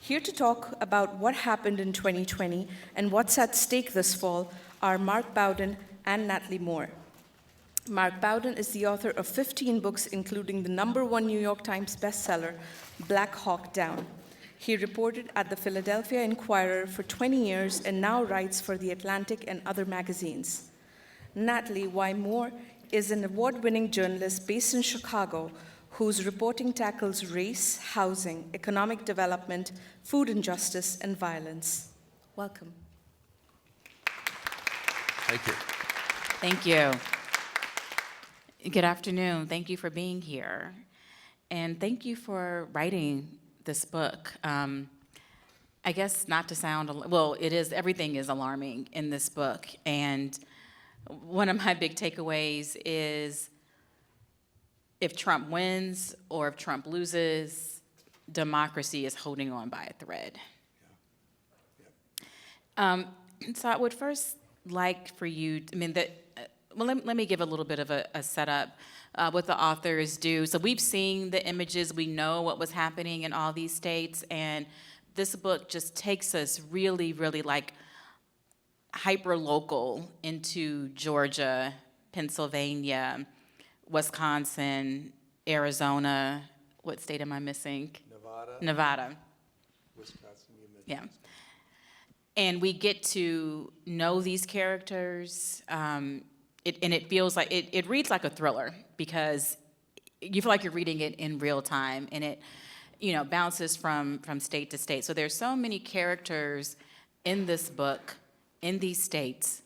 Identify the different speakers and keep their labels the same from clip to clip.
Speaker 1: Here to talk about what happened in 2020 and what's at stake this fall are Mark Bowden and Natalie Moore. Mark Bowden is the author of 15 books, including the #1 New York Times bestseller, Black Hawk Down. He reported at the Philadelphia Inquirer for 20 years and now writes for The Atlantic and other magazines. Natalie Y. Moore is an award-winning journalist based in Chicago whose reporting tackles race, housing, economic development, food injustice, and violence. Welcome.
Speaker 2: Thank you.
Speaker 3: Thank you. Good afternoon. Thank you for being here. And thank you for writing this book. I guess not to sound, well, everything is alarming in this book. And one of my big takeaways is if Trump wins or if Trump loses, democracy is holding on by a thread. So I would first like for you, let me give a little bit of a setup, what the authors do. So we've seen the images, we know what was happening in all these states, and this book just takes us really, really like hyper-local into Georgia, Pennsylvania, Wisconsin, Arizona. What state am I missing? Nevada.
Speaker 2: Wisconsin, you mentioned.
Speaker 3: Yeah. And we get to know these characters. It feels like, it reads like a thriller because you feel like you're reading it in real time, and it, bounces from state to state. So there's so many characters in this book, in these states,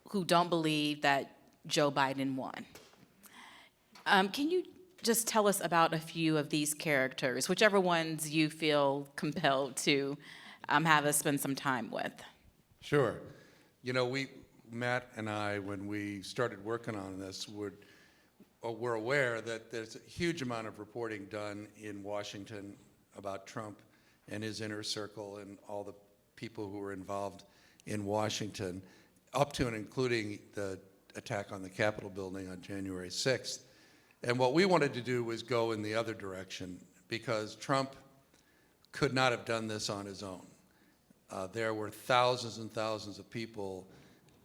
Speaker 3: who don't believe that Joe Biden won. Can you just tell us about a few of these characters, whichever ones you feel compelled to have us spend some time with?
Speaker 2: Sure. Matt and I, when we started working on this, we're aware that there's a huge amount of reporting done in Washington about Trump and his inner circle and all the people who were involved in Washington, up to and including the attack on the Capitol building on January 6th. And what we wanted to do was go in the other direction, because Trump could not have done this on his own. There were thousands and thousands of people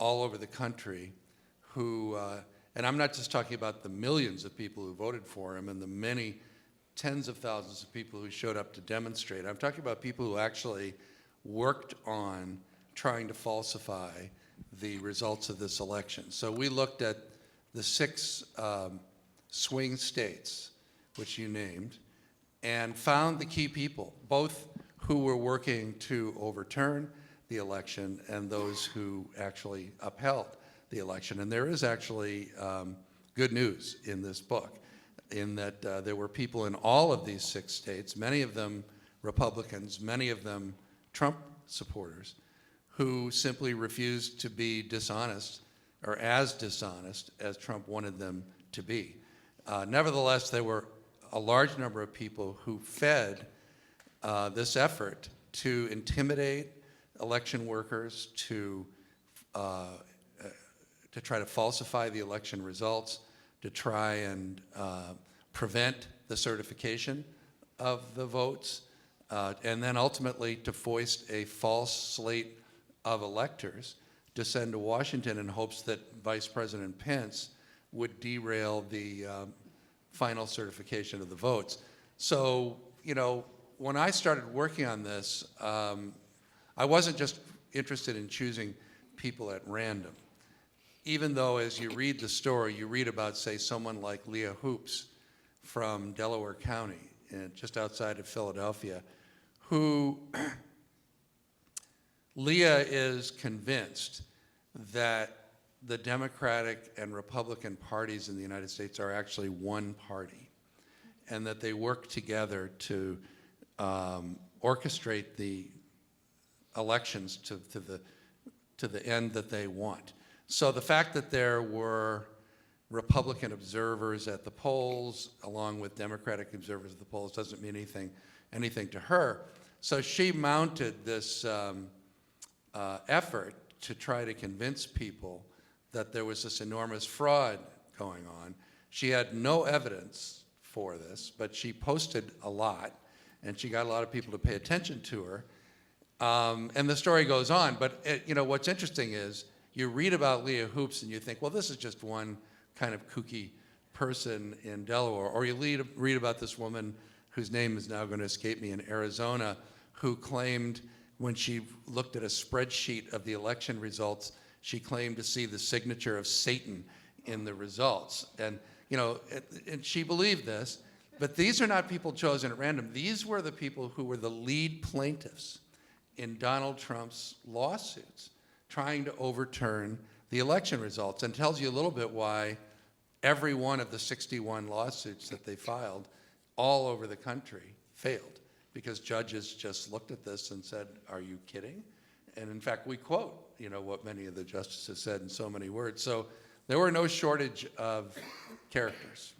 Speaker 2: all over the country who, and I'm not just talking about the millions of people who voted for him and the many tens of thousands of people who showed up to demonstrate. I'm talking about people who actually worked on trying to falsify the results of this election. So we looked at the 6 swing states, which you named, and found the key people, both who were working to overturn the election and those who actually upheld the election. And there is actually good news in this book, in that there were people in all of these 6 states, many of them Republicans, many of them Trump supporters, who simply refused to be dishonest, or as dishonest as Trump wanted them to be. Nevertheless, there were a large number of people who fed this effort to intimidate election workers, to try to falsify the election results, to try and prevent the certification of the votes, and then ultimately to foist a false slate of electors to send to Washington in hopes that Vice President Pence would derail the final certification of the votes. So, when I started working on this, I wasn't just interested in choosing people at random. Even though as you read the story, you read about, say, someone like Leah Hoops from Delaware County, just outside of Philadelphia, who Leah is convinced that the Democratic and Republican parties in the United States are actually one party, and that they work together to orchestrate the elections to the end that they want. So the fact that there were Republican observers at the polls along with Democratic observers at the polls doesn't mean anything to her. So she mounted this effort to try to convince people that there was this enormous fraud going on. She had no evidence for this, but she posted a lot, and she got a lot of people to pay attention to her. And the story goes on, but what's interesting is you read about Leah Hoops and you think, well, this is just one kind of kooky person in Delaware, or you read about this woman whose name is now going to escape me in Arizona, who claimed when she looked at a spreadsheet of the election results, she claimed to see the signature of Satan in the results. And, and she believed this, but these are not people chosen at random. These were the people who were the lead plaintiffs in Donald Trump's lawsuits, trying to overturn the election results, and tells you a little bit why every one of the 61 lawsuits that they filed all over the country failed, because judges just looked at this and said, are you kidding? And in fact, we quote, what many of the justices said in so many words. So there were no shortage of characters.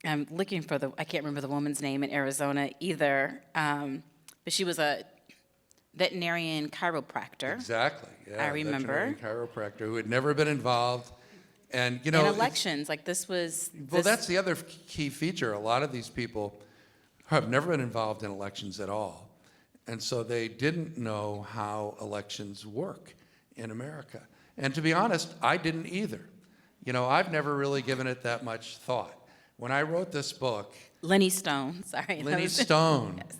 Speaker 3: I'm looking for I can't remember the woman's name in Arizona either, but she was a veterinarian chiropractor.
Speaker 2: Exactly, yeah.
Speaker 3: I remember.
Speaker 2: Veterinarian chiropractor who had never been involved. And,
Speaker 3: in elections, like this was...
Speaker 2: Well, that's the other key feature. A lot of these people have never been involved in elections at all. And so they didn't know how elections work in America. And to be honest, I didn't either. I've never really given it that much thought. When I wrote this book...
Speaker 3: Lenny Stone, sorry.
Speaker 2: Lenny Stone.
Speaker 3: Yes.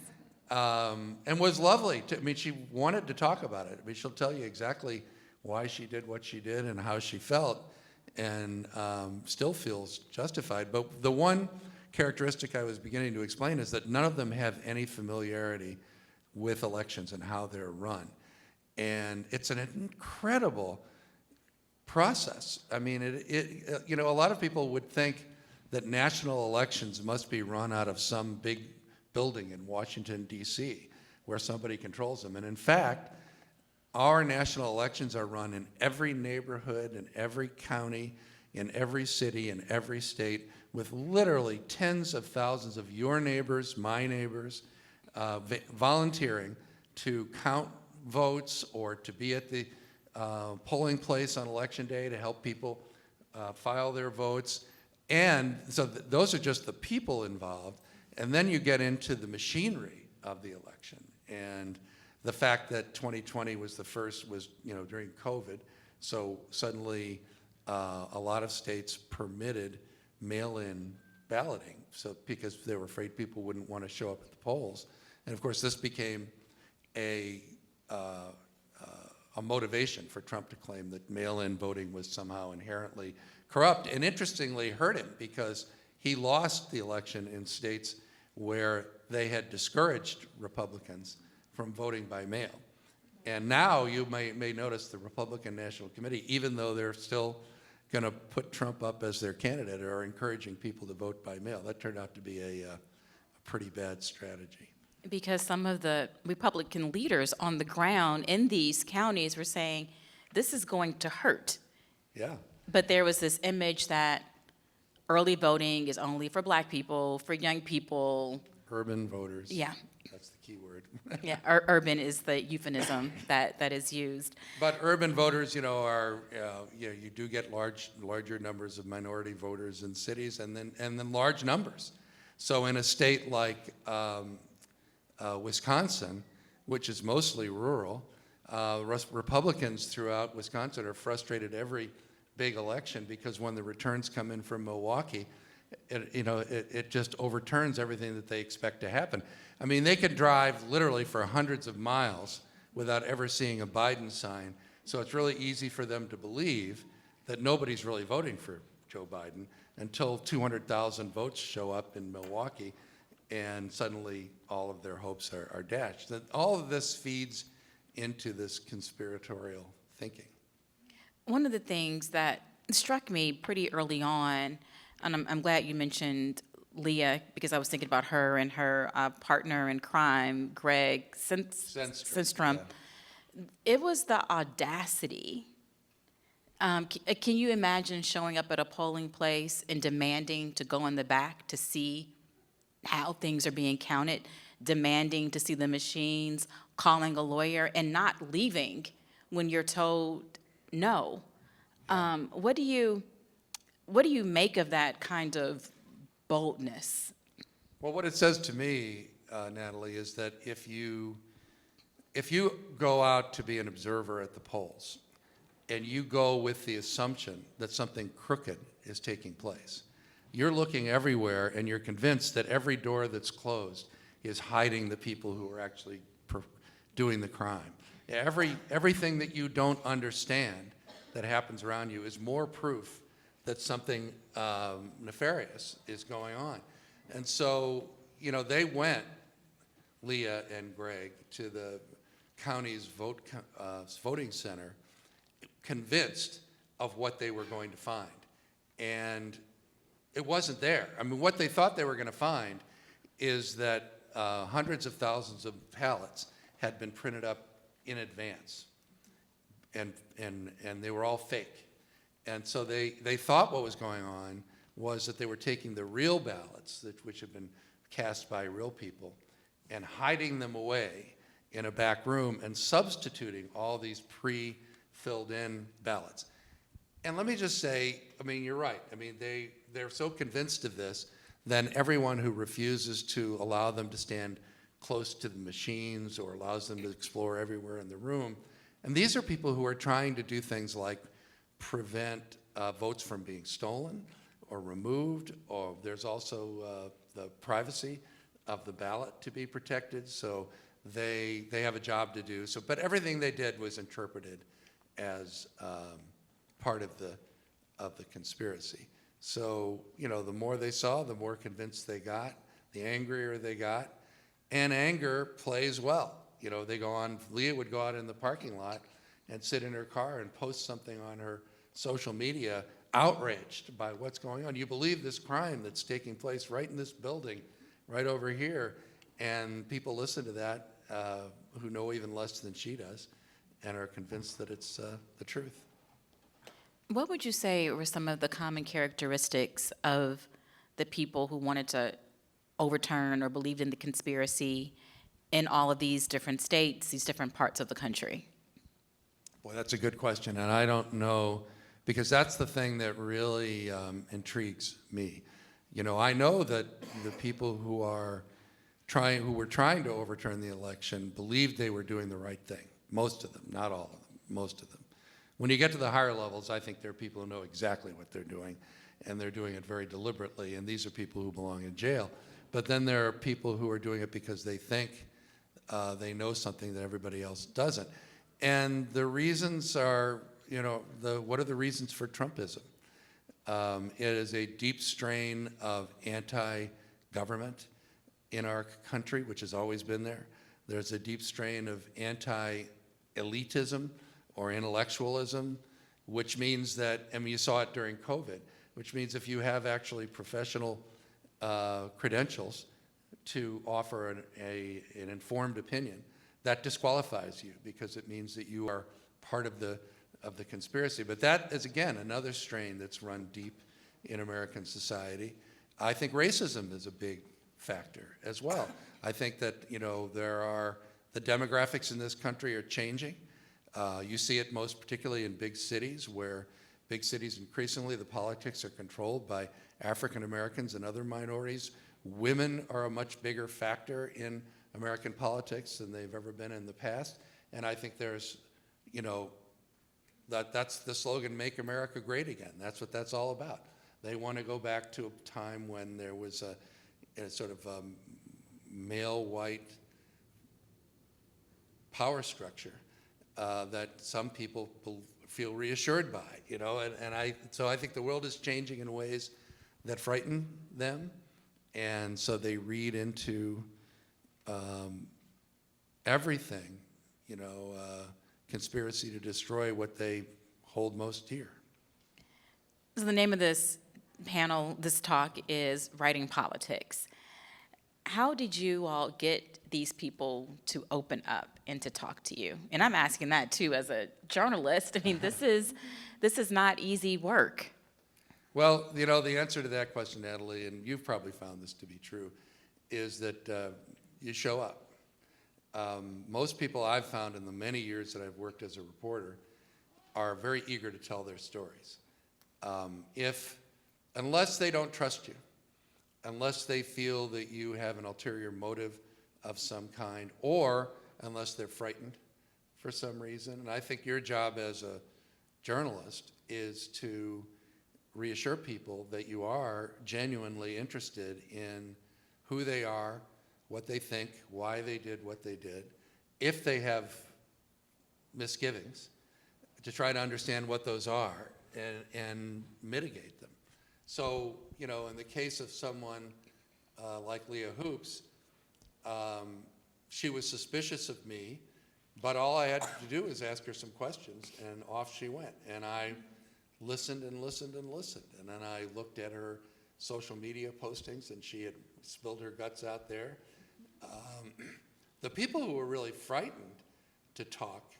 Speaker 2: And was lovely. She wanted to talk about it. She'll tell you exactly why she did what she did and how she felt, and still feels justified. But the one characteristic I was beginning to explain is that none of them have any familiarity with elections and how they're run. And it's an incredible process. A lot of people would think that national elections must be run out of some big building in Washington, D.C., where somebody controls them. And in fact, our national elections are run in every neighborhood, in every county, in every city, in every state, with literally tens of thousands of your neighbors, my neighbors, volunteering to count votes or to be at the polling place on election day to help people file their votes. And so those are just the people involved. And then you get into the machinery of the election. And the fact that 2020 was the first was, during COVID. So suddenly a lot of states permitted mail-in balloting, because they were afraid people wouldn't want to show up at the polls. And of course, this became a motivation for Trump to claim that mail-in voting was somehow inherently corrupt, and interestingly hurt him, because he lost the election in states where they had discouraged Republicans from voting by mail. And now you may notice the Republican National Committee, even though they're still going to put Trump up as their candidate, are encouraging people to vote by mail. That turned out to be a pretty bad strategy.
Speaker 3: Because some of the Republican leaders on the ground in these counties were saying, this is going to hurt.
Speaker 2: Yeah.
Speaker 3: But there was this image that early voting is only for Black people, for young people.
Speaker 2: Urban voters.
Speaker 3: Yeah.
Speaker 2: That's the key word.
Speaker 3: Yeah, urban is the euphemism that is used.
Speaker 2: But urban voters, are you do get larger numbers of minority voters in cities, and then large numbers. So in a state like Wisconsin, which is mostly rural, Republicans throughout Wisconsin are frustrated every big election, because when the returns come in from Milwaukee, it just overturns everything that they expect to happen. They could drive literally for hundreds of miles without ever seeing a Biden sign. So it's really easy for them to believe that nobody's really voting for Joe Biden until 200,000 votes show up in Milwaukee, and suddenly all of their hopes are dashed. All of this feeds into this conspiratorial thinking.
Speaker 3: One of the things that struck me pretty early on, and I'm glad you mentioned Leah, because I was thinking about her and her partner in crime, Greg Senstrom.
Speaker 2: Yeah.
Speaker 3: It was the audacity. Can you imagine showing up at a polling place and demanding to go in the back to see how things are being counted, demanding to see the machines, calling a lawyer, and not leaving when you're told no? What do you make of that kind of boldness?
Speaker 2: Well, what it says to me Natalie, is that if you go out to be an observer at the polls and you go with the assumption that something crooked is taking place, you're looking everywhere and you're convinced that every door that's closed is hiding the people who are actually doing the crime. Everything that you don't understand that happens around you is more proof that something nefarious is going on. And so, they went, Leah and Greg, to the county's voting center, convinced of what they were going to find. And it wasn't there. I mean, what they thought they were going to find is that hundreds of thousands of ballots had been printed up in advance, and they were all fake. And so they thought what was going on was that they were taking the real ballots, which had been cast by real people, and hiding them away in a back room and substituting all these pre-filled in ballots. And let me just say, I mean, you're right. I mean, they're so convinced of this, then everyone who refuses to allow them to stand close to the machines or allows them to explore everywhere in the room. And these are people who are trying to do things like prevent votes from being stolen or removed, or there's also the privacy of the ballot to be protected. So they have a job to do. So, but everything they did was interpreted as part of the conspiracy. So, the more they saw, the more convinced they got, the angrier they got. And anger plays well. They go on, Leah would go out in the parking lot and sit in her car and post something on her social media, outraged by what's going on. You believe this crime that's taking place right in this building, right over here, and people listen to that who know even less than she does and are convinced that it's the truth.
Speaker 3: What would you say were some of the common characteristics of the people who wanted to overturn or believed in the conspiracy in all of these different states, these different parts of the country?
Speaker 2: Boy, that's a good question, and I don't know, because that's the thing that really intrigues me. I know that the people who were trying to overturn the election believed they were doing the right thing. Most of them, not all of them, most of them. When you get to the higher levels, I think there are people who know exactly what they're doing, and they're doing it very deliberately, and these are people who belong in jail. But then there are people who are doing it because they think they know something that everybody else doesn't. And the reasons are, what are the reasons for Trumpism? It is a deep strain of anti-government in our country, which has always been there. There's a deep strain of anti-elitism or intellectualism, which means that, you saw it during COVID, which means if you have actually professional credentials to offer an informed opinion, that disqualifies you because it means that you are part of the conspiracy. But that is, again, another strain that's run deep in American society. I think racism is a big factor as well. I think that, the demographics in this country are changing. You see it most particularly in big cities, where big cities increasingly the politics are controlled by African Americans and other minorities. Women are a much bigger factor in American politics than they've ever been in the past. And I think there's, that's the slogan, "Make America Great Again." That's what that's all about. They want to go back to a time when there was a sort of male white power structure that some people feel reassured by, so I think the world is changing in ways that frighten them, and so they read into everything, conspiracy to destroy what they hold most dear.
Speaker 3: So the name of this panel, this talk, is Writing Politics. How did you all get these people to open up and to talk to you? And I'm asking that too as a journalist. I mean, this is not easy work.
Speaker 2: Well, the answer to that question, Natalie, and you've probably found this to be true, is that you show up. Most people I've found in the many years that I've worked as a reporter are very eager to tell their stories. Unless they don't trust you, unless they feel that you have an ulterior motive of some kind, or unless they're frightened for some reason. And I think your job as a journalist is to reassure people that you are genuinely interested in who they are, what they think, why they did what they did, if they have misgivings, to try to understand what those are and mitigate them. So, you know, in the case of someone like Leah Hoops, she was suspicious of me, but all I had to do was ask her some questions, and off she went. And I listened and listened and listened. And then I looked at her social media postings, and she had spilled her guts out there. The people who were really frightened to talk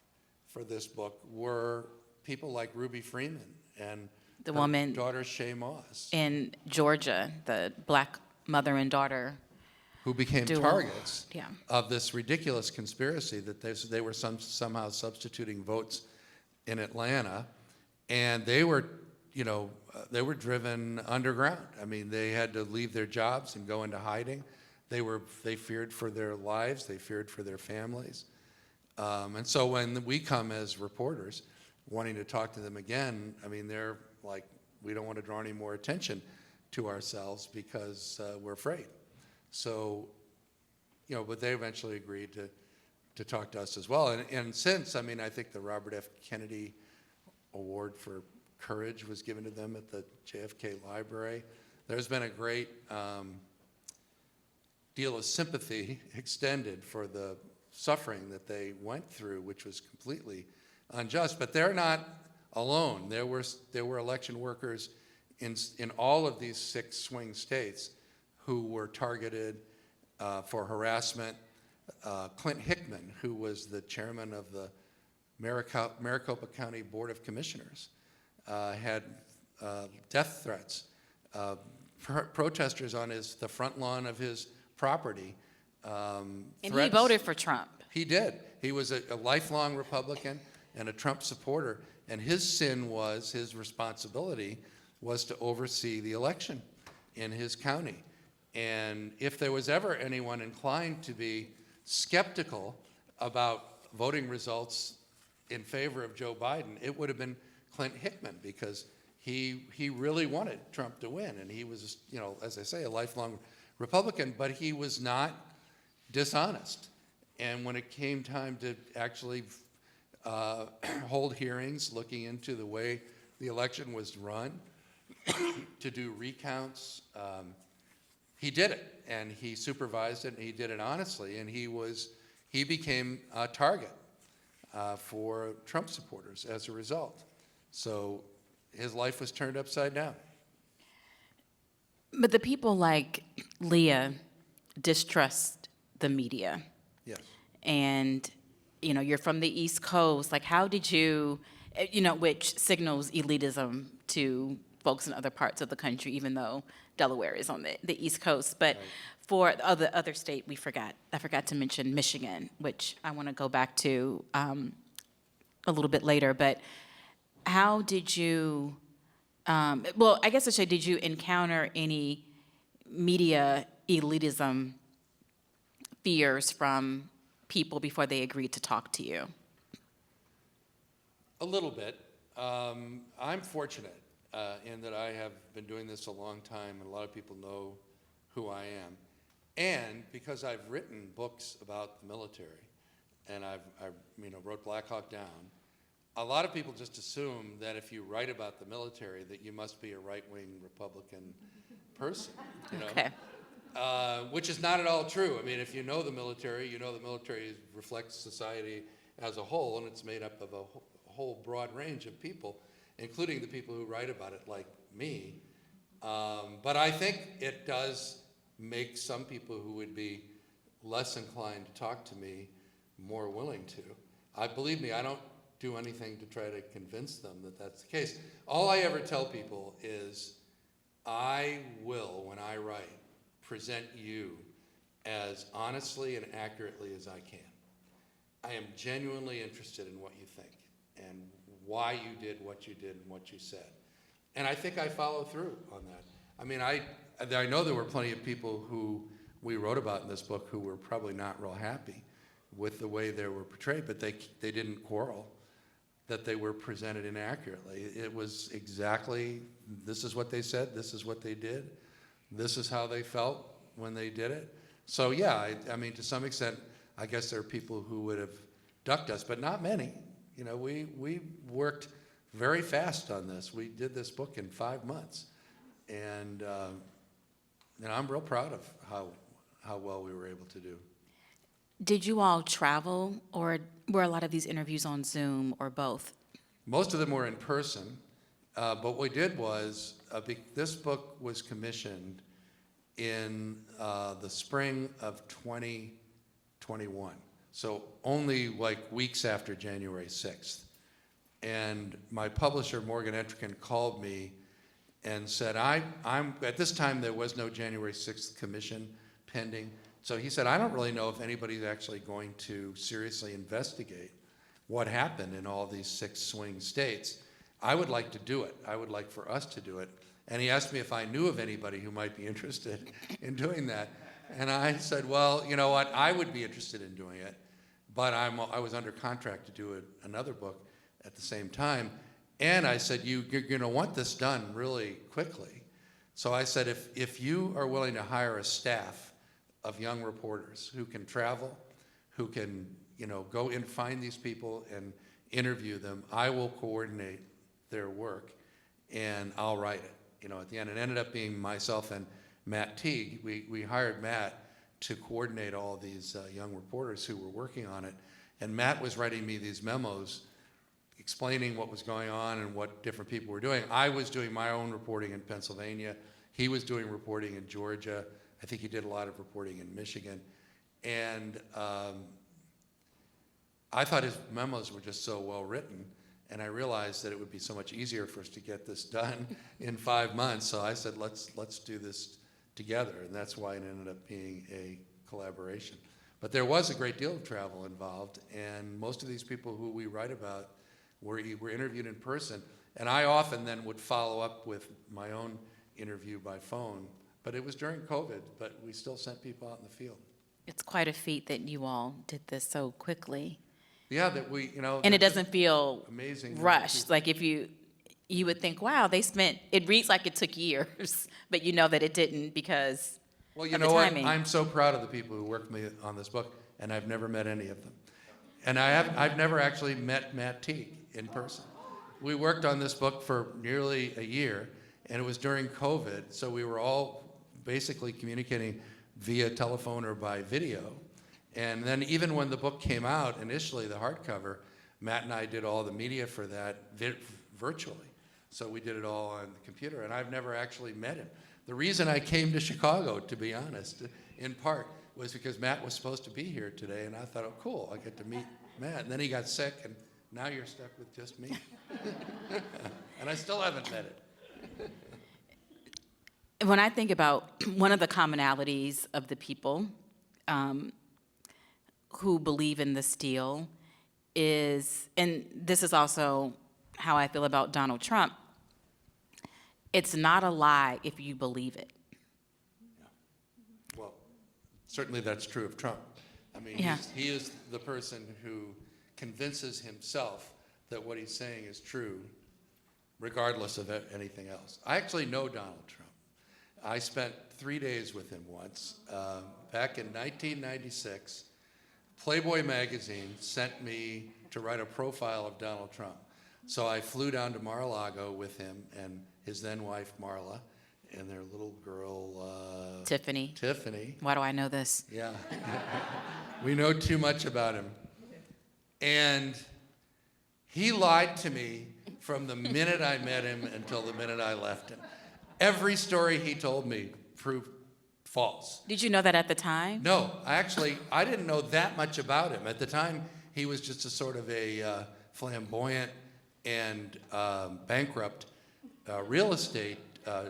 Speaker 2: for this book were people like Ruby Freeman and
Speaker 3: The
Speaker 2: her
Speaker 3: woman
Speaker 2: daughter Shay Moss,
Speaker 3: in Georgia, the Black mother and daughter.
Speaker 2: who became
Speaker 3: duo.
Speaker 2: targets
Speaker 3: Yeah.
Speaker 2: of this ridiculous conspiracy that they were somehow substituting votes in Atlanta, and they were, you know, they were driven underground. I mean, they had to leave their jobs and go into hiding. They feared for their lives. They feared for their families. And so when we come as reporters wanting to talk to them again, I mean, they're like, we don't want to draw any more attention to ourselves because we're afraid. So, you know, but they eventually agreed to talk to us as well. And since, I mean, I think the Robert F. Kennedy Award for Courage was given to them at the JFK Library. There's been a great deal of sympathy extended for the suffering that they went through, which was completely unjust. But they're not alone. There were election workers in all of these 6 swing states who were targeted for harassment. Clint Hickman, who was the chairman of the Maricopa County Board of Commissioners, had death threats. Protesters on the front lawn of his property.
Speaker 3: And he voted for Trump.
Speaker 2: He did. He was a lifelong Republican and a Trump supporter, and his responsibility was to oversee the election in his county. And if there was ever anyone inclined to be skeptical about voting results in favor of Joe Biden, it would have been Clint Hickman, because he really wanted Trump to win. And he was, you know, as I say, a lifelong Republican, but he was not dishonest. And when it came time to actually hold hearings looking into the way the election was run, to do recounts, he did it, and he supervised it, and he did it honestly, and he became a target for Trump supporters as a result. So his life was turned upside down.
Speaker 3: But the people like Leah distrust the media.
Speaker 2: Yes.
Speaker 3: And, you know, you're from the East Coast. Like, how did you, you know, which signals elitism to folks in other parts of the country, even though Delaware is on the East Coast. But
Speaker 2: Right.
Speaker 3: for the other state, I forgot to mention Michigan, which I want to go back to a little bit later. But how did you, well, I guess I should, did you encounter any media elitism fears from people before they agreed to talk to you?
Speaker 2: A little bit. I'm fortunate in that I have been doing this a long time, and a lot of people know who I am. And because I've written books about the military, and I wrote Black Hawk Down, a lot of people just assume that if you write about the military, that you must be a right-wing Republican person, you know?
Speaker 3: Okay.
Speaker 2: Which is not at all true. I mean, if you know the military, you know the military reflects society as a whole, and it's made up of a whole broad range of people, including the people who write about it, like me. But I think it does make some people who would be less inclined to talk to me more willing to. Believe me, I don't do anything to try to convince them that that's the case. All I ever tell people is, I will, when I write, present you as honestly and accurately as I can. I am genuinely interested in what you think and why you did what you did and what you said. And I think I follow through on that. I mean, I know there were plenty of people who we wrote about in this book who were probably not real happy with the way they were portrayed, but they didn't quarrel that they were presented inaccurately. It was exactly, this is what they said, this is what they did, this is how they felt when they did it. So yeah, I mean, to some extent, I guess there are people who would have ducked us, but not many. You know, we worked very fast on this. We did this book in 5 months. And I'm real proud of how well we were able to do.
Speaker 3: Did you all travel, or were a lot of these interviews on Zoom, or both?
Speaker 2: Most of them were in person, but what we did was, this book was commissioned in the spring of 2021, so only like weeks after January 6th. And my publisher, Morgan Etrican, called me and said, I'm at this time there was no January 6th commission pending. So he said, I don't really know if anybody's actually going to seriously investigate what happened in all these 6 swing states. I would like to do it. I would like for us to do it. And he asked me if I knew of anybody who might be interested in doing that. And I said, well, you know what, I would be interested in doing it, but I was under contract to do another book at the same time. And I said, you're going to want this done really quickly. So I said, if you are willing to hire a staff of young reporters who can travel, who can, go and find these people and interview them, I will coordinate their work and I'll write it. At the end, it ended up being myself and Matt Teague. We hired Matt to coordinate all these young reporters who were working on it. And Matt was writing me these memos explaining what was going on and what different people were doing. I was doing my own reporting in Pennsylvania. He was doing reporting in Georgia. I think he did a lot of reporting in Michigan. And I thought his memos were just so well written, and I realized that it would be so much easier for us to get this done in 5 months. So I said, let's do this together, and that's why it ended up being a collaboration. But there was a great deal of travel involved, and most of these people who we write about were interviewed in person. And I often then would follow up with my own interview by phone. But it was during COVID, but we still sent people out in the field.
Speaker 3: It's quite a feat that you all did this so quickly.
Speaker 2: Yeah, that we,
Speaker 3: And it doesn't feel
Speaker 2: amazing
Speaker 3: rushed. Like if you would think, wow, it reads like it took years, but you know that it didn't because
Speaker 2: well, you
Speaker 3: of
Speaker 2: know
Speaker 3: the
Speaker 2: what?
Speaker 3: timing.
Speaker 2: I'm so proud of the people who worked with me on this book, and I've never met any of them. And I've never actually met Matt Teague in person. We worked on this book for nearly a year, and it was during COVID, so we were all basically communicating via telephone or by video. And then even when the book came out, initially the hardcover, Matt and I did all the media for that virtually. So we did it all on the computer, and I've never actually met him. The reason I came to Chicago, to be honest, in part, was because Matt was supposed to be here today, and I thought, oh, cool, I get to meet Matt. And then he got sick, and now you're stuck with just me. And I still haven't met it.
Speaker 3: When I think about one of the commonalities of the people who believe in the steal is, and this is also how I feel about Donald Trump, it's not a lie if you believe it.
Speaker 2: Well, certainly that's true of Trump. I mean,
Speaker 3: Yeah.
Speaker 2: he is the person who convinces himself that what he's saying is true, regardless of anything else. I actually know Donald Trump. I spent 3 days with him once. Back in 1996, Playboy magazine sent me to write a profile of Donald Trump. So I flew down to Mar-a-Lago with him and his then wife, Marla, and their little girl,
Speaker 3: Tiffany.
Speaker 2: Tiffany.
Speaker 3: Why do I know this?
Speaker 2: Yeah. We know too much about him. And he lied to me from the minute I met him until the minute I left him. Every story he told me proved false.
Speaker 3: Did you know that at the time?
Speaker 2: No, I didn't know that much about him. At the time, he was just a sort of a flamboyant and bankrupt real estate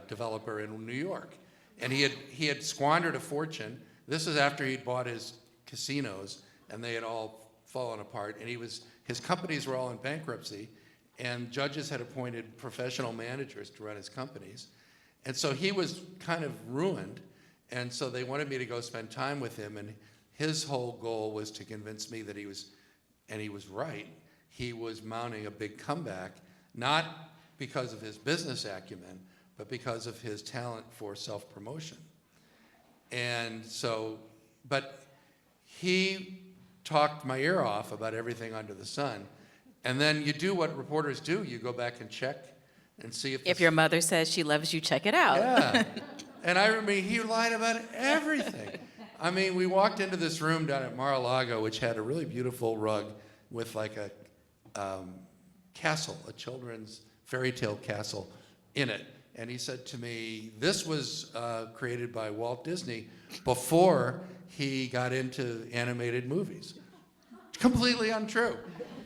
Speaker 2: developer in New York. And he had squandered a fortune. This is after he'd bought his casinos, and they had all fallen apart. And his companies were all in bankruptcy, and judges had appointed professional managers to run his companies. And so he was kind of ruined, And so they wanted me to go spend time with him, and his whole goal was to convince me that he was right, he was mounting a big comeback, not because of his business acumen, but because of his talent for self-promotion. And so, but he talked my ear off about everything under the sun. And then you do what reporters do. You go back and check and see if
Speaker 3: your mother says she loves you, check it out.
Speaker 2: Yeah. And I remember he lied about everything. I mean, we walked into this room down at Mar-a-Lago, which had a really beautiful rug with like a castle, a children's fairy tale castle in it. And he said to me, this was created by Walt Disney before he got into animated movies. Completely untrue.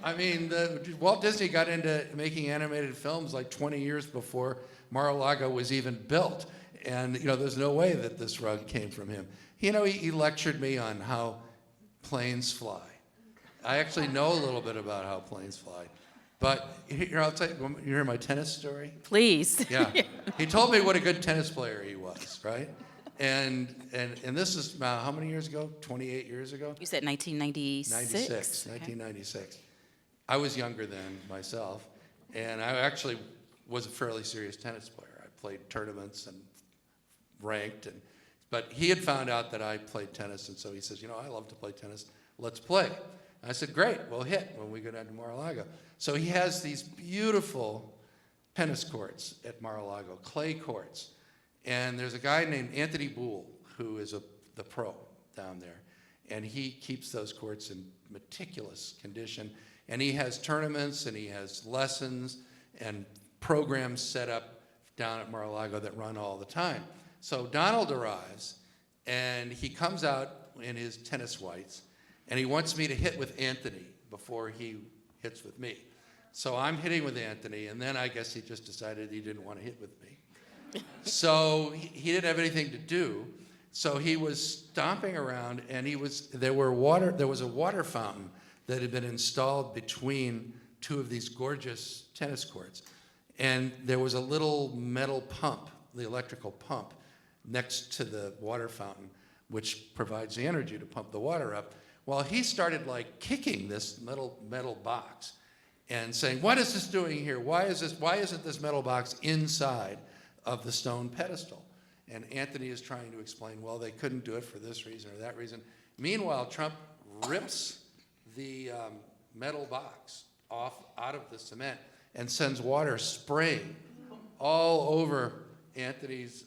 Speaker 2: I mean, Walt Disney got into making animated films like 20 years before Mar-a-Lago was even built. And, there's no way that this rug came from him. He lectured me on how planes fly. I actually know a little bit about how planes fly. But here, I'll tell you, you hear my tennis story?
Speaker 3: Please.
Speaker 2: Yeah. He told me what a good tennis player he was, right? And this is about how many years ago? 28 years ago?
Speaker 3: You said 1996?
Speaker 2: 1996. I was younger than myself, and I actually was a fairly serious tennis player. I played tournaments and ranked, but he had found out that I played tennis, and so he says, I love to play tennis. Let's play. And I said, great, we'll hit when we go down to Mar-a-Lago. So he has these beautiful tennis courts at Mar-a-Lago, clay courts. And there's a guy named Anthony Boole, who is the pro down there. And he keeps those courts in meticulous condition. And he has tournaments, and he has lessons and programs set up down at Mar-a-Lago that run all the time. So Donald arrives, and he comes out in his tennis whites, and he wants me to hit with Anthony before he hits with me. So I'm hitting with Anthony, and then I guess he just decided he didn't want to hit with me. So he didn't have anything to do, so he was stomping around, and there was a water fountain that had been installed between two of these gorgeous tennis courts. And there was a little metal pump, the electrical pump, next to the water fountain, which provides the energy to pump the water up. Well, he started like kicking this metal box and saying, what is this doing here? Why isn't this metal box inside of the stone pedestal? And Anthony is trying to explain, well, they couldn't do it for this reason or that reason. Meanwhile, Trump rips the metal box out of the cement and sends water spraying all over Anthony's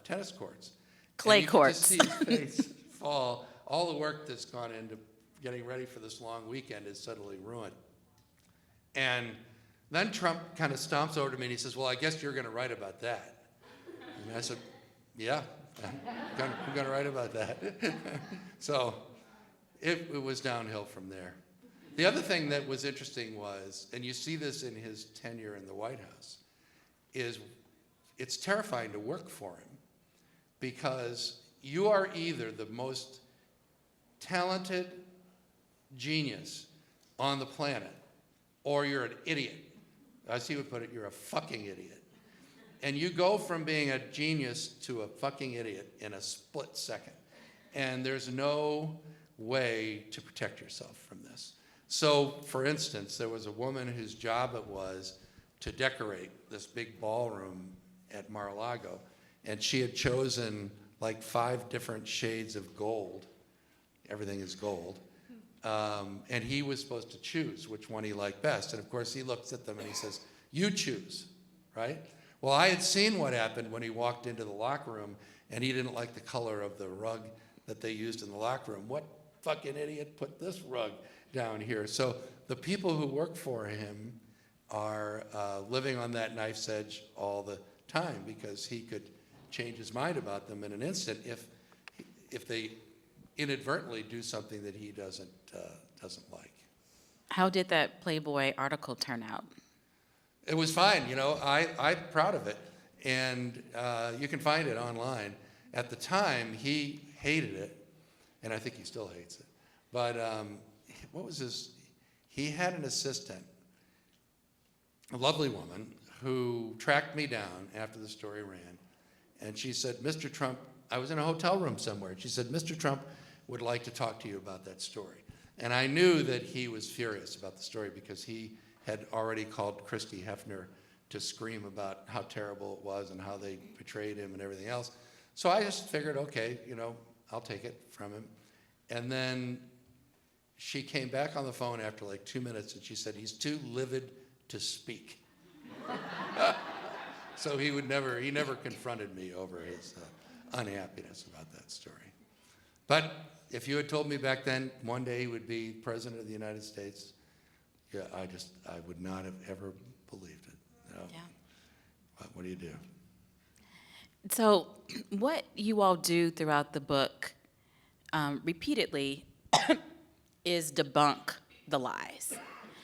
Speaker 2: tennis courts.
Speaker 3: Clay courts.
Speaker 2: You can just see his face fall. All the work that's gone into getting ready for this long weekend is suddenly ruined. And then Trump kind of stomps over to me and he says, well, I guess you're going to write about that. And I said, yeah, I'm going to write about that. So it was downhill from there. The other thing that was interesting was, and you see this in his tenure in the White House, is it's terrifying to work for him because you are either the most talented genius on the planet or you're an idiot. As he would put it, you're a fucking idiot. And you go from being a genius to a fucking idiot in a split second. And there's no way to protect yourself from this. So, for instance, there was a woman whose job it was to decorate this big ballroom at Mar-a-Lago, and she had chosen like 5 different shades of gold. Everything is gold. And he was supposed to choose which one he liked best. And of course, he looks at them and he says, you choose, right? Well, I had seen what happened when he walked into the locker room and he didn't like the color of the rug that they used in the locker room. What fucking idiot put this rug down here? So the people who work for him are living on that knife's edge all the time because he could change his mind about them in an instant if they inadvertently do something that he doesn't like.
Speaker 3: How did that Playboy article turn out?
Speaker 2: It was fine, I'm proud of it. And you can find it online. At the time, he hated it, and I think he still hates it. But what was his? He had an assistant, a lovely woman, who tracked me down after the story ran. And she said, Mr. Trump, I was in a hotel room somewhere. And she said, Mr. Trump would like to talk to you about that story. And I knew that he was furious about the story because he had already called Christy Hefner to scream about how terrible it was and how they betrayed him and everything else. So I just figured, okay, I'll take it from him. And then she came back on the phone after like 2 minutes and she said, he's too livid to speak. So he never confronted me over his unhappiness about that story. But if you had told me back then one day he would be president of the United States, yeah, I would not have ever believed it.
Speaker 3: Yeah.
Speaker 2: But what do you do?
Speaker 3: So what you all do throughout the book repeatedly is debunk the lies.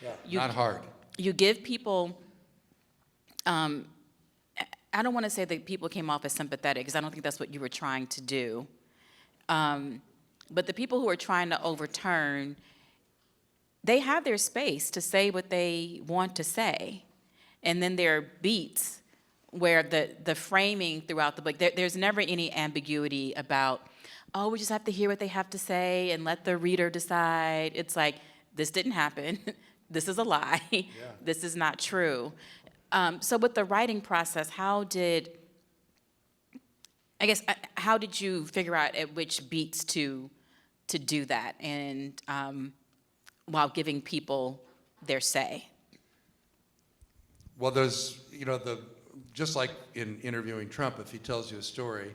Speaker 2: Yeah,
Speaker 3: You-
Speaker 2: not hard.
Speaker 3: You give people, I don't want to say that people came off as sympathetic, because I don't think that's what you were trying to do. But the people who are trying to overturn, they have their space to say what they want to say. And then there are beats where the framing throughout the book, there's never any ambiguity about, oh, we just have to hear what they have to say and let the reader decide. It's like, this didn't happen. This is a lie. Yeah. This is not true. So with the writing process, how did you figure out at which beats to do that, and while giving people their say?
Speaker 2: Well, there's, just like in interviewing Trump, if he tells you a story,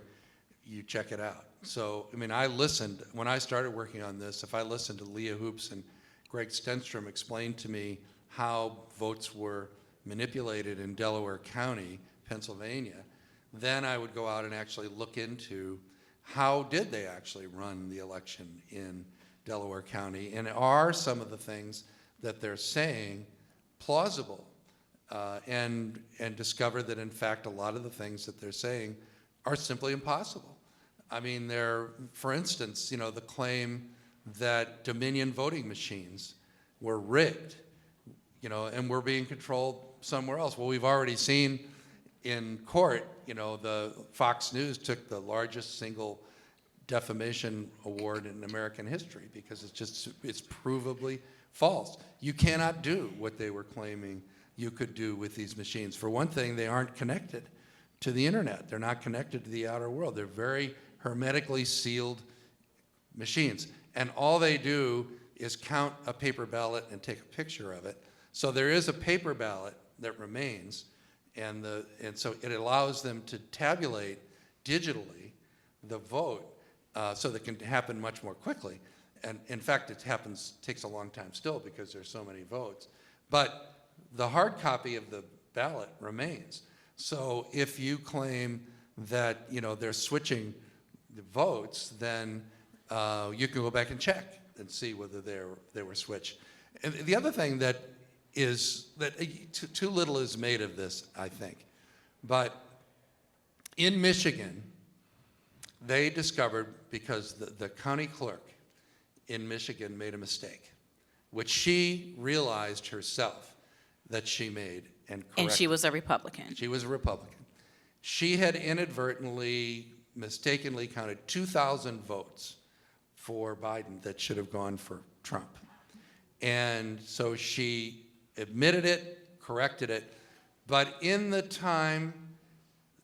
Speaker 2: you check it out. So, I listened, when I started working on this, if I listened to Leah Hoops and Greg Stenstrom explain to me how votes were manipulated in Delaware County, Pennsylvania, then I would go out and actually look into how did they actually run the election in Delaware County, and are some of the things that they're saying plausible, and discover that in fact a lot of the things that they're saying are simply impossible. For instance, the claim that Dominion voting machines were rigged, and were being controlled somewhere else. Well, we've already seen in court, the Fox News took the largest single defamation award in American history because it's provably false. You cannot do what they were claiming you could do with these machines. For one thing, they aren't connected to the internet. They're not connected to the outer world. They're very hermetically sealed machines. And all they do is count a paper ballot and take a picture of it. So there is a paper ballot that remains, and so it allows them to tabulate digitally the vote, so that can happen much more quickly. And in fact, takes a long time still because there's so many votes. But the hard copy of the ballot remains. So if you claim that they're switching the votes, then you can go back and check and see whether they were switched. And the other thing that is that too little is made of this, I think. But in Michigan, they discovered, because the county clerk in Michigan made a mistake, which she realized herself that she made and corrected.
Speaker 3: And she was a Republican.
Speaker 2: She was a Republican. She had inadvertently, mistakenly counted 2,000 votes for Biden that should have gone for Trump. And so she admitted it, corrected it, but in the time,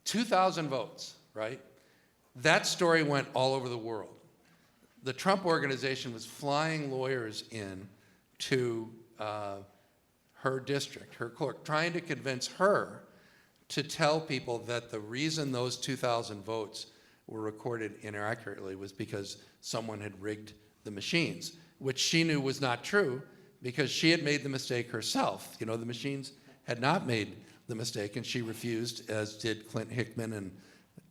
Speaker 2: 2,000 votes, right? That story went all over the world. The Trump organization was flying lawyers in to her district, her clerk, trying to convince her to tell people that the reason those 2,000 votes were recorded inaccurately was because someone had rigged the machines, which she knew was not true because she had made the mistake herself. The machines had not made the mistake, and she refused, as did Clint Hickman and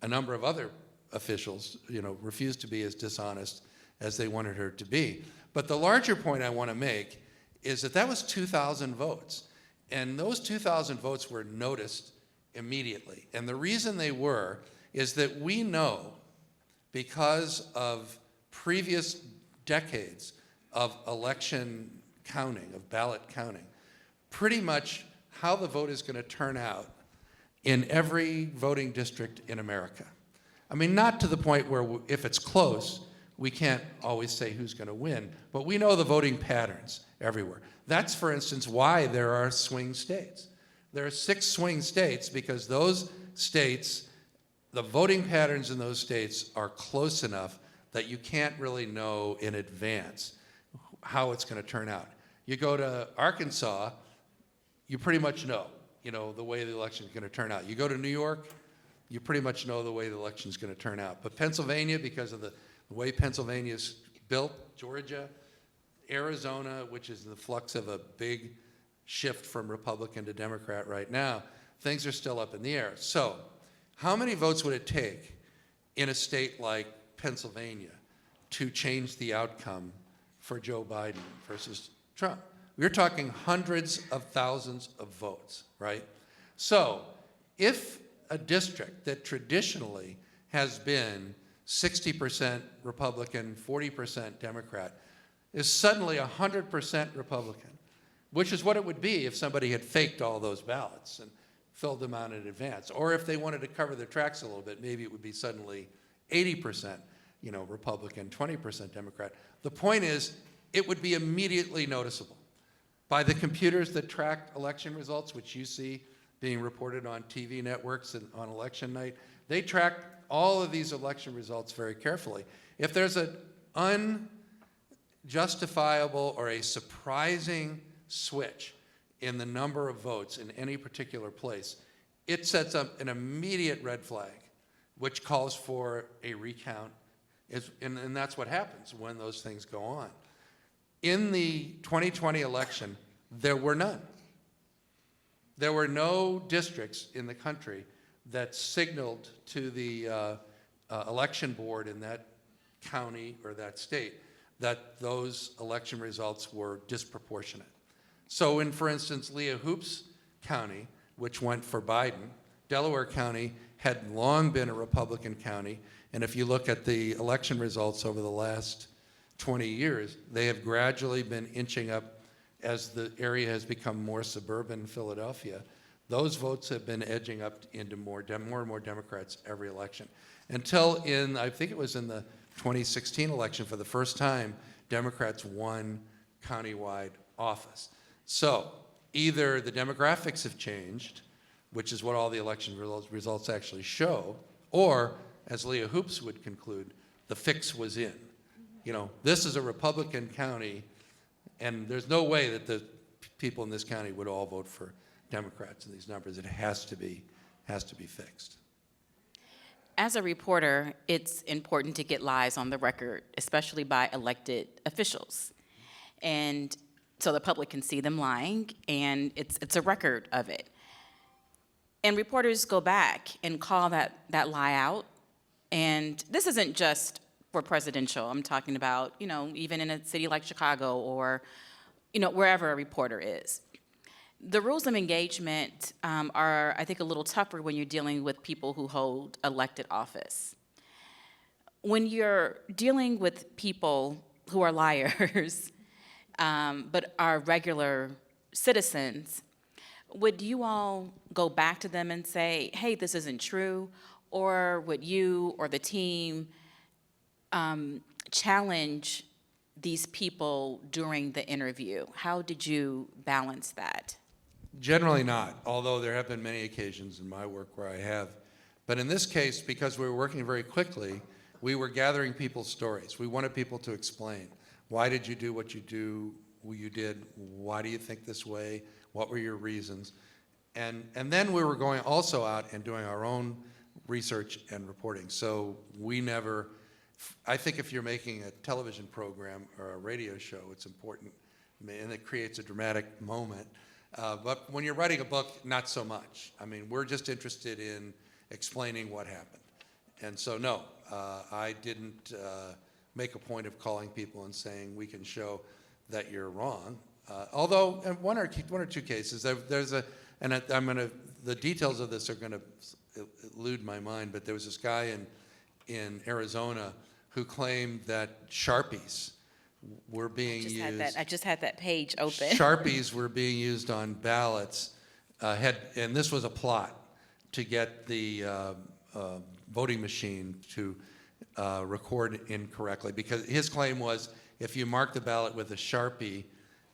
Speaker 2: a number of other officials, refused to be as dishonest as they wanted her to be. But the larger point I want to make is that was 2,000 votes. And those 2,000 votes were noticed immediately. And the reason they were is that we know, because of previous decades of election counting, of ballot counting, pretty much how the vote is going to turn out in every voting district in America. I mean, not to the point where if it's close, we can't always say who's going to win, but we know the voting patterns everywhere. That's, for instance, why there are swing states. There are 6 swing states because those states, the voting patterns in those states are close enough that you can't really know in advance how it's going to turn out. You go to Arkansas, you pretty much know, the way the election is going to turn out. You go to New York, you pretty much know the way the election is going to turn out. But Pennsylvania, because of the way Pennsylvania is built, Georgia, Arizona, which is in the flux of a big shift from Republican to Democrat right now, things are still up in the air. So how many votes would it take in a state like Pennsylvania to change the outcome for Joe Biden versus Trump? We're talking hundreds of thousands of votes, right? So if a district that traditionally has been 60% Republican, 40% Democrat, is suddenly 100% Republican, which is what it would be if somebody had faked all those ballots and filled them out in advance. Or if they wanted to cover their tracks a little bit, maybe it would be suddenly 80%, Republican, 20% Democrat. The point is, it would be immediately noticeable by the computers that track election results, which you see being reported on TV networks and on election night. They track all of these election results very carefully. If there's an unjustifiable or a surprising switch in the number of votes in any particular place, it sets up an immediate red flag, which calls for a recount, and that's what happens when those things go on. In the 2020 election, there were none. There were no districts in the country that signaled to the election board in that county or that state that those election results were disproportionate. So in, for instance, Leah Hoopes County, which went for Biden, Delaware County had long been a Republican county, and if you look at the election results over the last 20 years, they have gradually been inching up as the area has become more suburban Philadelphia. Those votes have been edging up into more and more Democrats every election. Until I think it was in the 2016 election, for the first time, Democrats won countywide office. So either the demographics have changed, which is what all the election results actually show, or, as Leah Hoopes would conclude, the fix was in. This is a Republican county, and there's no way that the people in this county would all vote for Democrats in these numbers. It has to be fixed.
Speaker 3: As a reporter, it's important to get lies on the record, especially by elected officials. And so the public can see them lying, and it's a record of it. And reporters go back and call that lie out. And this isn't just for presidential. I'm talking about, even in a city like Chicago or, wherever a reporter is. The rules of engagement are, I think, a little tougher when you're dealing with people who hold elected office. When you're dealing with people who are liars, but are regular citizens, would you all go back to them and say, hey, this isn't true? Or would you or the team challenge these people during the interview? How did you balance that?
Speaker 2: Generally not, although there have been many occasions in my work where I have. But in this case, because we were working very quickly, we were gathering people's stories. We wanted people to explain, why did you do what you did? Why do you think this way? What were your reasons? And then we were going also out and doing our own research and reporting. So I think if you're making a television program or a radio show, it's important, and it creates a dramatic moment. But when you're writing a book, not so much. I mean, we're just interested in explaining what happened. And so, no, I didn't make a point of calling people and saying, we can show that you're wrong. Although, in one or two cases, the details of this are going to elude my mind, but there was this guy in Arizona who claimed that Sharpies were being used.
Speaker 3: I just had that page open.
Speaker 2: Sharpies were being used on ballots, and this was a plot to get the voting machine to record incorrectly, because his claim was if you mark the ballot with a Sharpie,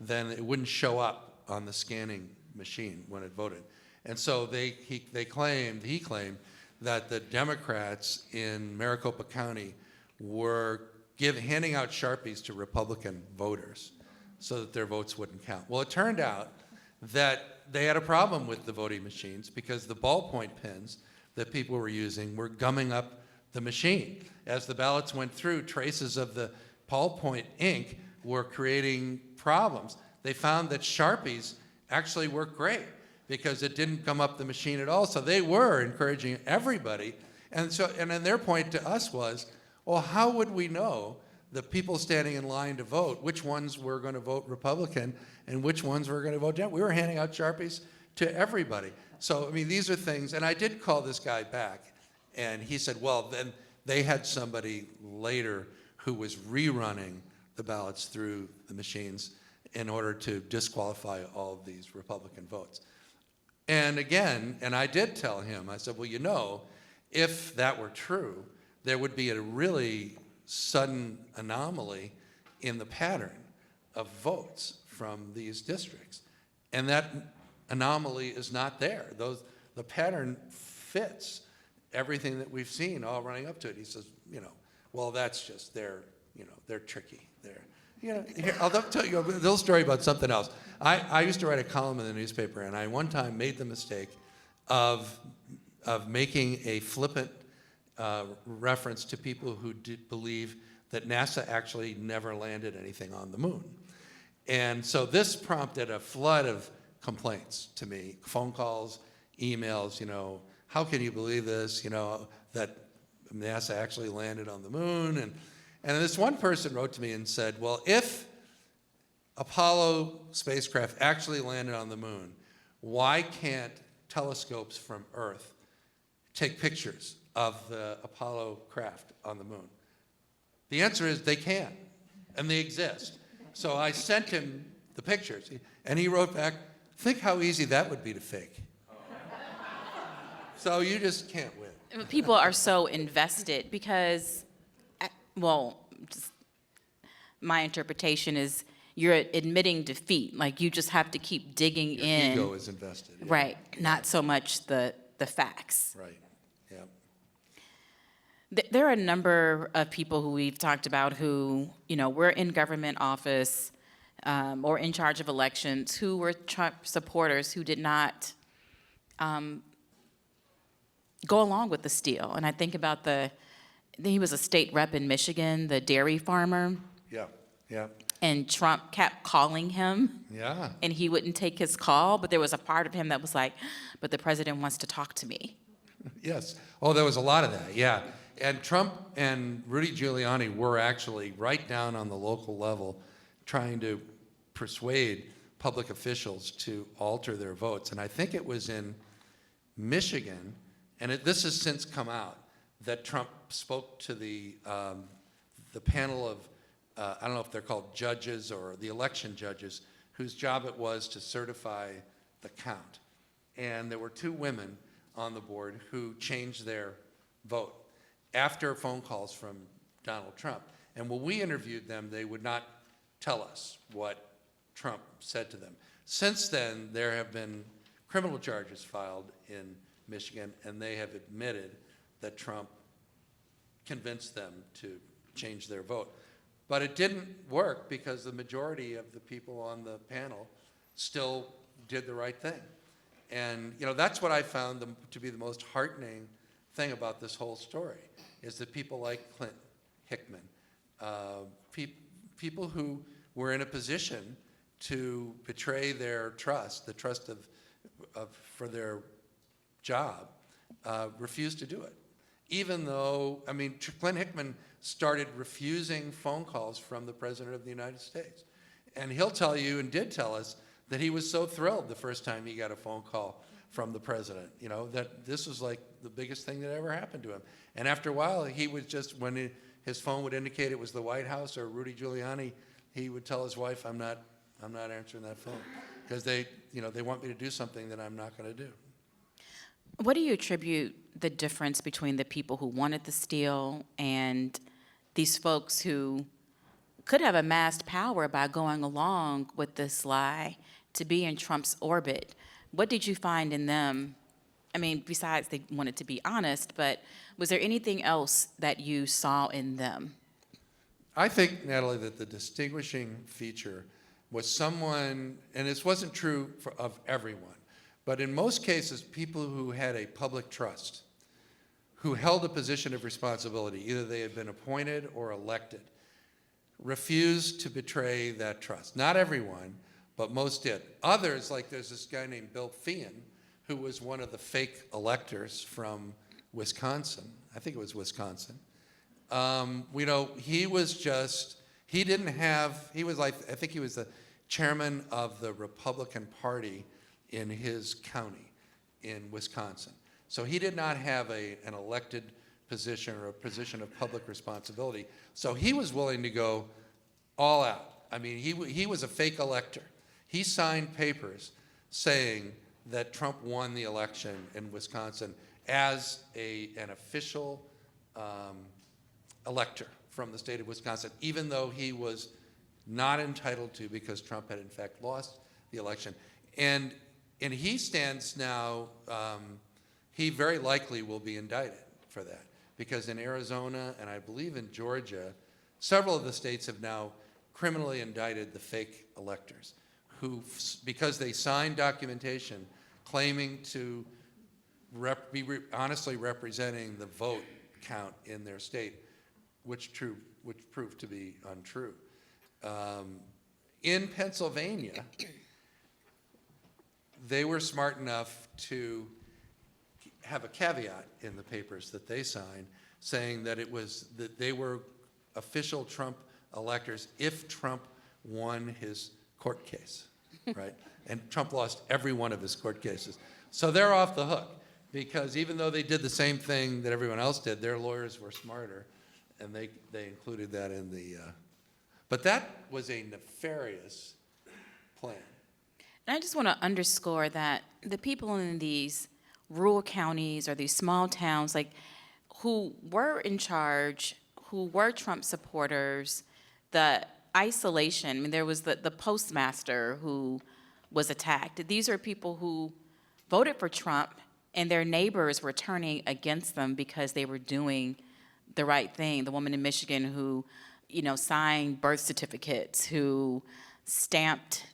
Speaker 2: then it wouldn't show up on the scanning machine when it voted. And so he claimed that the Democrats in Maricopa County were handing out Sharpies to Republican voters so that their votes wouldn't count. Well, it turned out that they had a problem with the voting machines because the ballpoint pens that people were using were gumming up the machine. As the ballots went through, traces of the ballpoint ink were creating problems. They found that Sharpies actually worked great because it didn't gum up the machine at all. So they were encouraging everybody. And then their point to us was, well, how would we know the people standing in line to vote, which ones were going to vote Republican and which ones were going to vote Democrat? We were handing out Sharpies to everybody. So, I mean, these are things, and I did call this guy back, and he said, well, then they had somebody later who was rerunning the ballots through the machines in order to disqualify all of these Republican votes. And again, and I did tell him, I said, well, you know, if that were true, there would be a really sudden anomaly in the pattern of votes from these districts. And that anomaly is not there. The pattern fits everything that we've seen all running up to it. He says, you know, well, that's just, they're tricky. Here, I'll tell you a little story about something else. I used to write a column in the newspaper, and I one time made the mistake of making a flippant reference to people who did believe that NASA actually never landed anything on the moon. And so this prompted a flood of complaints to me, phone calls, emails, how can you believe this, that NASA actually landed on the moon? And this one person wrote to me and said, well, if Apollo spacecraft actually landed on the moon, why can't telescopes from Earth take pictures of the Apollo craft on the moon? The answer is they can, and they exist. So I sent him the pictures, and he wrote back, think how easy that would be to fake. So you just can't win.
Speaker 3: People are so invested because, just my interpretation is you're admitting defeat. Like, you just have to keep digging
Speaker 2: Your
Speaker 3: in.
Speaker 2: ego is invested. Yeah.
Speaker 3: Right, not so much the facts.
Speaker 2: Right, yeah.
Speaker 3: There are a number of people who we've talked about who, were in government office or in charge of elections who were Trump supporters who did not go along with the steal. And I think about he was a state rep in Michigan, the dairy farmer.
Speaker 2: Yeah, yeah.
Speaker 3: And Trump kept calling him.
Speaker 2: Yeah.
Speaker 3: And he wouldn't take his call, but there was a part of him that was like, but the president wants to talk to me.
Speaker 2: Yes. Oh, there was a lot of that, yeah. And Trump and Rudy Giuliani were actually right down on the local level trying to persuade public officials to alter their votes. And I think it was in Michigan, and this has since come out, that Trump spoke to the panel of, I don't know if they're called judges or the election judges, whose job it was to certify the count. And there were two women on the board who changed their vote after phone calls from Donald Trump. And when we interviewed them, they would not tell us what Trump said to them. Since then, there have been criminal charges filed in Michigan, and they have admitted that Trump convinced them to change their vote. But it didn't work because the majority of the people on the panel still did the right thing. And that's what I found to be the most heartening thing about this whole story, is that people like Clinton, Hickman, people who were in a position to betray their trust, the trust for their job, refused to do it. Even though, Clinton Hickman started refusing phone calls from the President of the United States. And he'll tell you, and did tell us, that he was so thrilled the first time he got a phone call from the President, that this was like the biggest thing that ever happened to him. And after a while, he would just, when his phone would indicate it was the White House or Rudy Giuliani, he would tell his wife, I'm not answering that phone, because they want me to do something that I'm not going to do.
Speaker 3: What do you attribute the difference between the people who wanted the steal and these folks who could have amassed power by going along with this lie to be in Trump's orbit? What did you find in them? I mean, besides they wanted to be honest, but was there anything else that you saw in them?
Speaker 2: I think, Natalie, that the distinguishing feature was someone, and this wasn't true of everyone, but in most cases, people who had a public trust, who held a position of responsibility, either they had been appointed or elected, refused to betray that trust. Not everyone, but most did. Others, like there's this guy named Bill Feehan, who was one of the fake electors from Wisconsin. I think it was Wisconsin. He was like, I think he was the chairman of the Republican Party in his county in Wisconsin. So he did not have an elected position or a position of public responsibility. So he was willing to go all out. I mean, he was a fake elector. He signed papers saying that Trump won the election in Wisconsin as an official elector from the state of Wisconsin, even though he was not entitled to, because Trump had in fact lost the election. And he stands now, he very likely will be indicted for that, because in Arizona and I believe in Georgia, several of the states have now criminally indicted the fake electors who, because they signed documentation claiming to be honestly representing the vote count in their state, which proved to be untrue. In Pennsylvania, they were smart enough to have a caveat in the papers that they signed saying that they were official Trump electors if Trump won his court case, right? And Trump lost every one of his court cases. So they're off the hook, because even though they did the same thing that everyone else did, their lawyers were smarter, and they included that in the, but that was a nefarious plan.
Speaker 3: And I just want to underscore that the people in these rural counties or these small towns, like, who were in charge, who were Trump supporters, the isolation, I mean, there was the postmaster who was attacked. These are people who voted for Trump, and their neighbors were turning against them because they were doing the right thing. The woman in Michigan who, signed birth certificates, who stamped,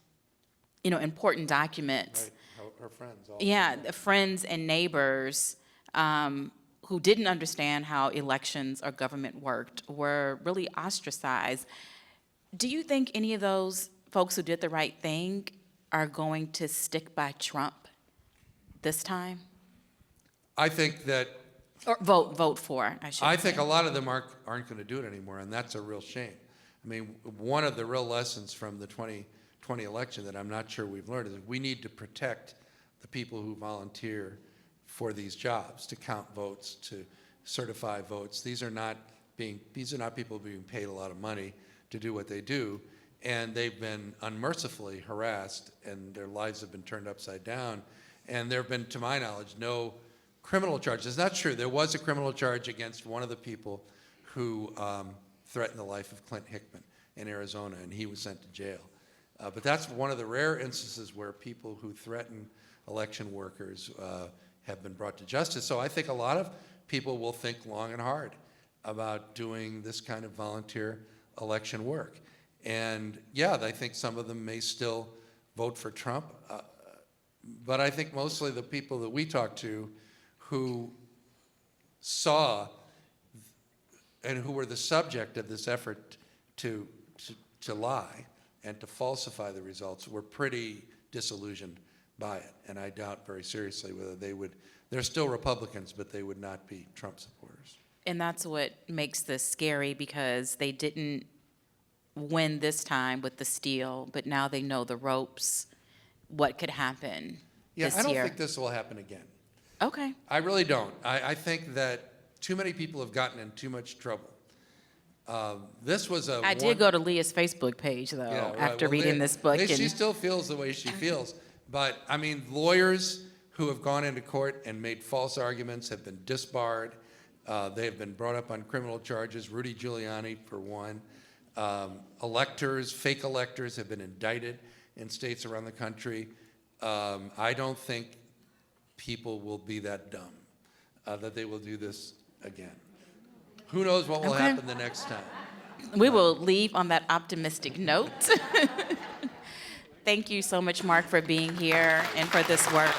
Speaker 3: important documents.
Speaker 2: Right, her friends. All
Speaker 3: Yeah, the friends and neighbors who didn't understand how elections or government worked were really ostracized. Do you think any of those folks who did the right thing are going to stick by Trump this time?
Speaker 2: I think that
Speaker 3: Or vote for, I should say.
Speaker 2: I think a lot of them aren't going to do it anymore, and that's a real shame. I mean, one of the real lessons from the 2020 election that I'm not sure we've learned is that we need to protect the people who volunteer for these jobs, to count votes, to certify votes. These are not people being paid a lot of money to do what they do, and they've been unmercifully harassed, and their lives have been turned upside down. And there have been, to my knowledge, no criminal charges. It's not true. There was a criminal charge against one of the people who threatened the life of Clint Hickman in Arizona, and he was sent to jail. But that's one of the rare instances where people who threaten election workers have been brought to justice. So I think a lot of people will think long and hard about doing this kind of volunteer election work. And yeah, I think some of them may still vote for Trump, but I think mostly the people that we talk to who saw and who were the subject of this effort to lie and to falsify the results were pretty disillusioned by it. And I doubt very seriously whether they're still Republicans, but they would not be Trump supporters.
Speaker 3: And that's what makes this scary, because they didn't win this time with the steal, but now they know the ropes, what could happen this year.
Speaker 2: I don't think this will happen again.
Speaker 3: Okay.
Speaker 2: I really don't. I think that too many people have gotten in too much trouble. This was a.
Speaker 3: I did go to Leah's Facebook page, though, after reading this book.
Speaker 2: She still feels the way she feels. But, I mean, lawyers who have gone into court and made false arguments have been disbarred. They have been brought up on criminal charges, Rudy Giuliani for one. Electors, fake electors have been indicted in states around the country. I don't think people will be that dumb that they will do this again. Who knows what will happen the next time?
Speaker 3: We will leave on that optimistic note. Thank you so much, Mark, for being here and for this work.